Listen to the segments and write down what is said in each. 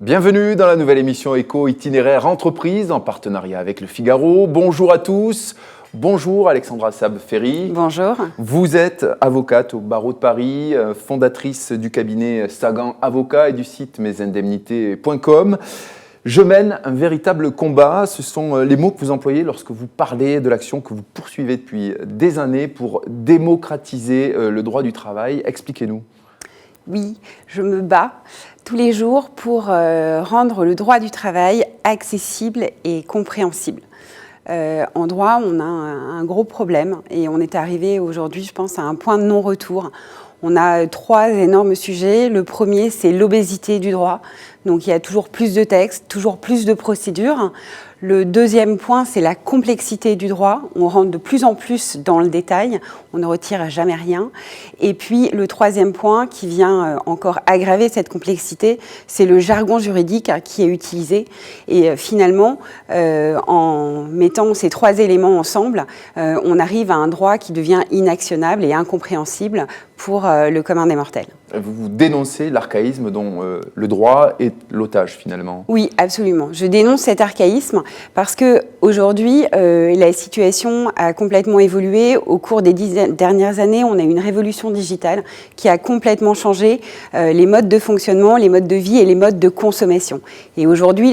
Bienvenue dans la nouvelle émission Éco Itinéraire Entreprise en partenariat avec Le Figaro. Bonjour à tous. Bonjour Alexandra Saab-Ferry. Bonjour. Vous êtes avocate au barreau de Paris, fondatrice du cabinet Sagan Avocat et du site mesindemnités.com. Je mène un véritable combat, ce sont les mots que vous employez lorsque vous parlez de l'action que vous poursuivez depuis des années pour démocratiser le droit du travail. Expliquez-nous. Oui, je me bats tous les jours pour rendre le droit du travail accessible et compréhensible. En droit, on a un gros problème et on est arrivé aujourd'hui, je pense, à un point de non-retour. On a 3 énormes sujets. Le premier, c'est l'obésité du droit. Donc, il y a toujours plus de textes, toujours plus de procédures. Le deuxième point, c'est la complexité du droit. On rentre de plus en plus dans le détail. On ne retire jamais rien. Et puis, le troisième point qui vient encore aggraver cette complexité, c'est le jargon juridique qui est utilisé. Et finalement, en mettant ces 3 éléments ensemble, on arrive à un droit qui devient inactionnable et incompréhensible pour le commun des mortels. Vous dénoncez l'archaïsme dont le droit est l'otage finalement. Oui, absolument. Je dénonce cet archaïsme parce qu'aujourd'hui, la situation a complètement évolué. Au cours des 10 dernières années, on a eu une révolution digitale qui a complètement changé les modes de fonctionnement, les modes de vie et les modes de consommation. Et aujourd'hui,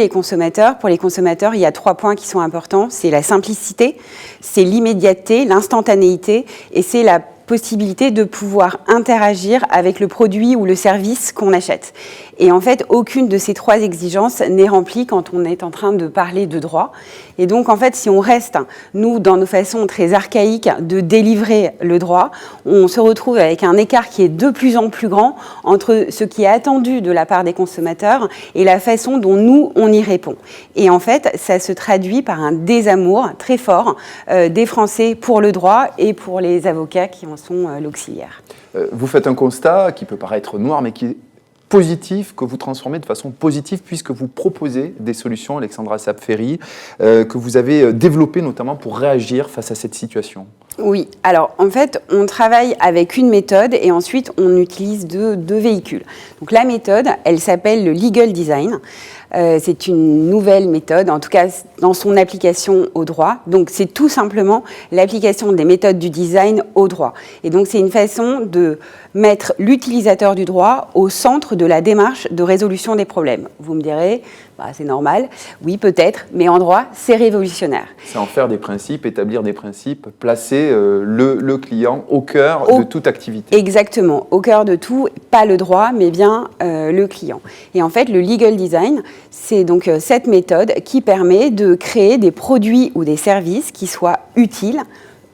pour les consommateurs, il y a 3 points qui sont importants. C'est la simplicité, c'est l'immédiateté, l'instantanéité et c'est la possibilité de pouvoir interagir avec le produit ou le service qu'on achète. Et en fait, aucune de ces 3 exigences n'est remplie quand on est en train de parler de droit. Et donc, en fait, si on reste, nous, dans nos façons très archaïques de délivrer le droit, on se retrouve avec un écart qui est de plus en plus grand entre ce qui est attendu de la part des consommateurs et la façon dont nous, on y répond. Et en fait, ça se traduit par un désamour très fort des Français pour le droit et pour les avocats qui en sont l'auxiliaire. Vous faites un constat qui peut paraître noir, mais qui est positif, que vous transformez de façon positive, puisque vous proposez des solutions, Alexandra Saab-Ferry, que vous avez développées notamment pour réagir face à cette situation. Oui, alors en fait, on travaille avec une méthode et ensuite on utilise 2 véhicules. Donc la méthode, elle s'appelle le legal design. C'est une nouvelle méthode, en tout cas dans son application au droit. Donc c'est tout simplement l'application des méthodes du design au droit. Et donc c'est une façon de mettre l'utilisateur du droit au centre de la démarche de résolution des problèmes. Vous me direz, c'est normal, oui peut-être, mais en droit c'est révolutionnaire. C'est en faire des principes, établir des principes, placer le client au cœur de toute activité. Exactement, au cœur de tout, pas le droit, mais bien le client. Et en fait, le legal design, c'est donc cette méthode qui permet de créer des produits ou des services qui soient utiles,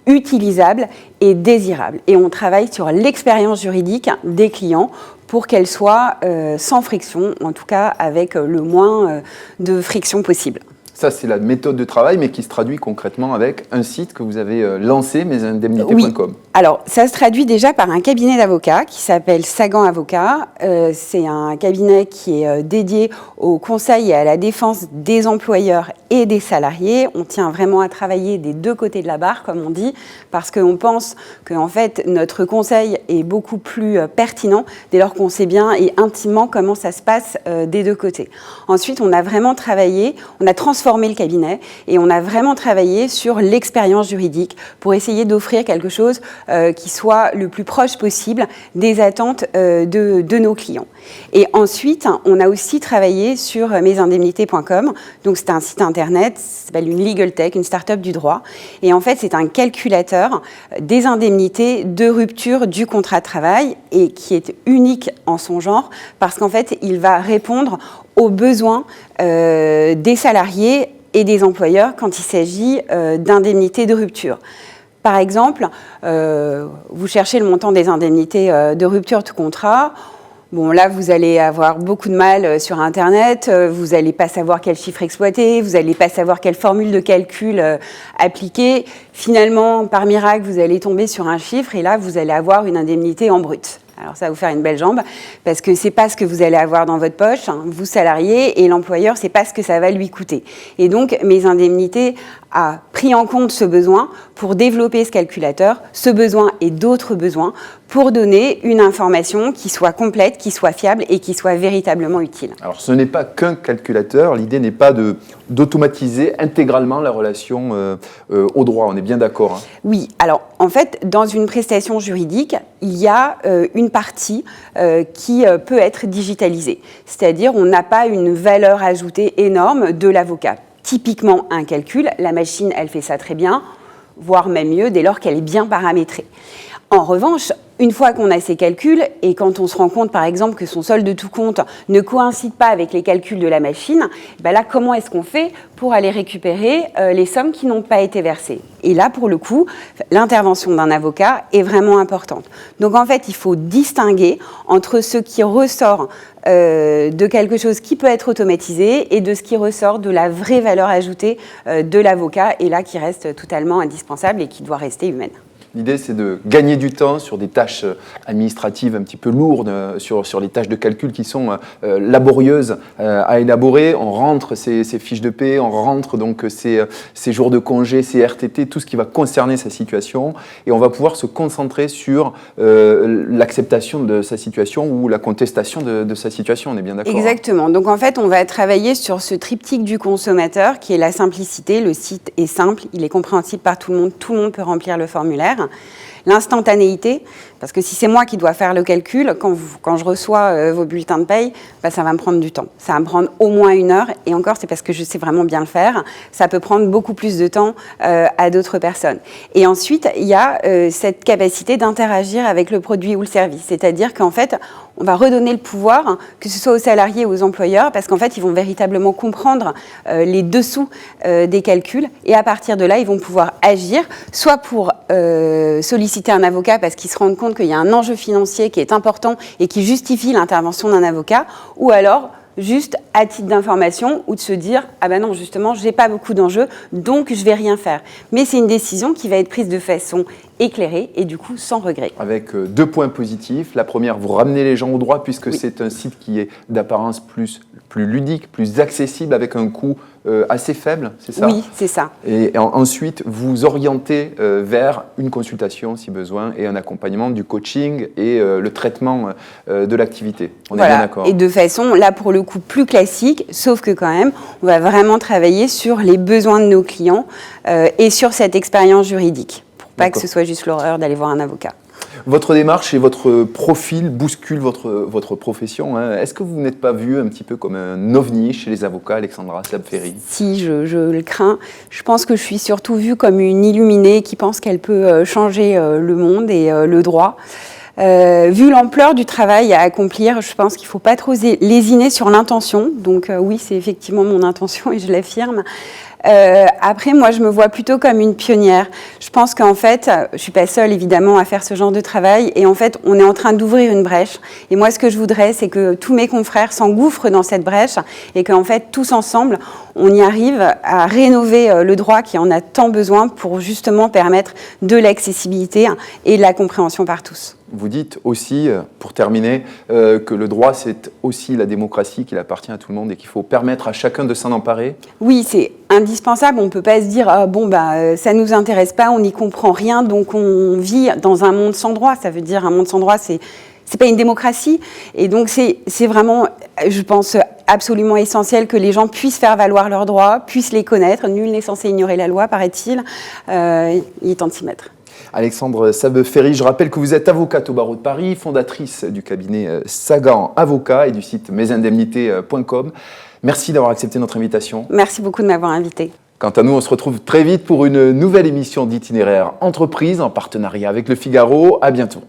utilisables et désirables. Et on travaille sur l'expérience juridique des clients pour qu'elle soit sans friction, en tout cas avec le moins de friction possible. Ça, c'est la méthode de travail, mais qui se traduit concrètement avec un site que vous avez lancé, mesindemnités.com. Oui. Alors, ça se traduit déjà par un cabinet d'avocats qui s'appelle Sagan Avocat. C'est un cabinet qui est dédié au conseil et à la défense des employeurs et des salariés. On tient vraiment à travailler des 2 côtés de la barre, comme on dit, parce qu'on pense que en fait, notre conseil est beaucoup plus pertinent dès lors qu'on sait bien et intimement comment ça se passe des 2 côtés. Ensuite, on a vraiment travaillé, on a transformé le cabinet et on a vraiment travaillé sur l'expérience juridique pour essayer d'offrir quelque chose qui soit le plus proche possible des attentes de nos clients. Et ensuite, on a aussi travaillé sur mesindemnités.com. Donc, c'est un site internet, ça s'appelle une legal tech, une start-up du droit. Et en fait, c'est un calculateur des indemnités de rupture du contrat de travail et qui est unique en son genre parce qu'en fait, il va répondre aux besoins des salariés et des employeurs quand il s'agit d'indemnités de rupture. Par exemple, vous cherchez le montant des indemnités de rupture de contrat. Bon, là, vous allez avoir beaucoup de mal sur Internet, vous n'allez pas savoir quel chiffre exploiter, vous n'allez pas savoir quelle formule de calcul appliquer. Finalement, par miracle, vous allez tomber sur un chiffre et là, vous allez avoir une indemnité en brut. Alors ça va vous faire une belle jambe parce que c'est pas ce que vous allez avoir dans votre poche, hein, vous salariés, et l'employeur, c'est pas ce que ça va lui coûter. Et donc, Mesindemnités a pris en compte ce besoin pour développer ce calculateur, ce besoin et d'autres besoins, pour donner une information qui soit complète, qui soit fiable et qui soit véritablement utile. Alors ce n'est pas qu'un calculateur, l'idée n'est pas d'automatiser intégralement la relation au droit, on est bien d'accord, hein. Oui, alors en fait, dans une prestation juridique, il y a une partie qui peut être digitalisée, c'est-à-dire on n'a pas une valeur ajoutée énorme de l'avocat. Typiquement un calcul, la machine elle fait ça très bien, voire même mieux dès lors qu'elle est bien paramétrée. En revanche, une fois qu'on a ces calculs et quand on se rend compte par exemple que son solde de tout compte ne coïncide pas avec les calculs de la machine, ben là comment est-ce qu'on fait pour aller récupérer les sommes qui n'ont pas été versées? Et là pour le coup, l'intervention d'un avocat est vraiment importante. Donc en fait il faut distinguer entre ce qui ressort de quelque chose qui peut être automatisé et de ce qui ressort de la vraie valeur ajoutée de l'avocat et là qui reste totalement indispensable et qui doit rester humaine. L'idée, c'est de gagner du temps sur des tâches administratives un petit peu lourdes, sur les tâches de calcul qui sont laborieuses à élaborer. On rentre ces fiches de paie, on rentre donc ces jours de congé, ces RTT, tout ce qui va concerner sa situation. Et on va pouvoir se concentrer sur l'acceptation de sa situation ou la contestation de sa situation. On est bien d'accord? Exactement. Donc en fait, on va travailler sur ce triptyque du consommateur qui est la simplicité. Le site est simple, il est compréhensible par tout le monde peut remplir le formulaire. L'instantanéité, parce que si c'est moi qui dois faire le calcul, quand je reçois vos bulletins de paye, bah, ça va me prendre du temps. Ça va me prendre au moins 1 heure, et encore, c'est parce que je sais vraiment bien le faire. Ça peut prendre beaucoup plus de temps à d'autres personnes. Et ensuite, il y a cette capacité d'interagir avec le produit ou le service, c'est-à-dire qu'en fait, on va redonner le pouvoir, que ce soit aux salariés ou aux employeurs, parce qu'en fait, ils vont véritablement comprendre les dessous des calculs, et à partir de là, ils vont pouvoir agir, soit pour solliciter un avocat parce qu'ils se rendent compte qu'il y a un enjeu financier qui est important et qui justifie l'intervention d'un avocat, ou alors juste à titre d'information ou de se dire « Ah ben non, justement, j'ai pas beaucoup d'enjeux, donc je vais rien faire ». Mais c'est une décision qui va être prise de façon éclairée et du coup sans regret. Avec 2 points positifs. La première, vous ramenez les gens au droit puisque c'est un site qui est d'apparence plus ludique, plus accessible avec un coût assez faible, c'est ça? Oui, c'est ça. Et ensuite, vous orientez vers une consultation si besoin et un accompagnement du coaching et le traitement de l'activité. On est bien d'accord. Et de façon, là pour le coup, plus classique, sauf que quand même, on va vraiment travailler sur les besoins de nos clients et sur cette expérience juridique, pour pas que ce soit juste l'horreur d'aller voir un avocat. Votre démarche et votre profil bousculent votre profession, hein. Est-ce que vous n'êtes pas vu un petit peu comme un ovni chez les avocats, Alexandra Sabferi? Si, je le crains. Je pense que je suis surtout vue comme une illuminée qui pense qu'elle peut changer le monde et le droit. Vu l'ampleur du travail à accomplir, je pense qu'il ne faut pas trop lésiner sur l'intention. Donc oui, c'est effectivement mon intention et je l'affirme. Après, moi, je me vois plutôt comme une pionnière. Je pense qu'en fait, je ne suis pas seule, évidemment, à faire ce genre de travail. Et en fait, on est en train d'ouvrir une brèche. Et moi, ce que je voudrais, c'est que tous mes confrères s'engouffrent dans cette brèche et qu'en fait, tous ensemble, on y arrive à rénover le droit qui en a tant besoin pour justement permettre de l'accessibilité et de la compréhension par tous. Vous dites aussi, pour terminer, que le droit, c'est aussi la démocratie, qu'il appartient à tout le monde et qu'il faut permettre à chacun de s'en emparer. Oui, c'est indispensable. On ne peut pas se dire ça ne nous intéresse pas, on n'y comprend rien, donc on vit dans un monde sans droit. Ça veut dire un monde sans droit, c'est pas une démocratie. Et donc c'est vraiment, je pense, absolument essentiel que les gens puissent faire valoir leurs droits, puissent les connaître. Nul n'est censé ignorer la loi, paraît-il. Il est temps de s'y mettre. Alexandre Sabferi, je rappelle que vous êtes avocate au barreau de Paris, fondatrice du cabinet Sagan Avocat et du site mesindemnités.com. Merci d'avoir accepté notre invitation. Merci beaucoup de m'avoir invité. Quant à nous, on se retrouve très vite pour une nouvelle émission d'Itinéraire Entreprise en partenariat avec Le Figaro. À bientôt.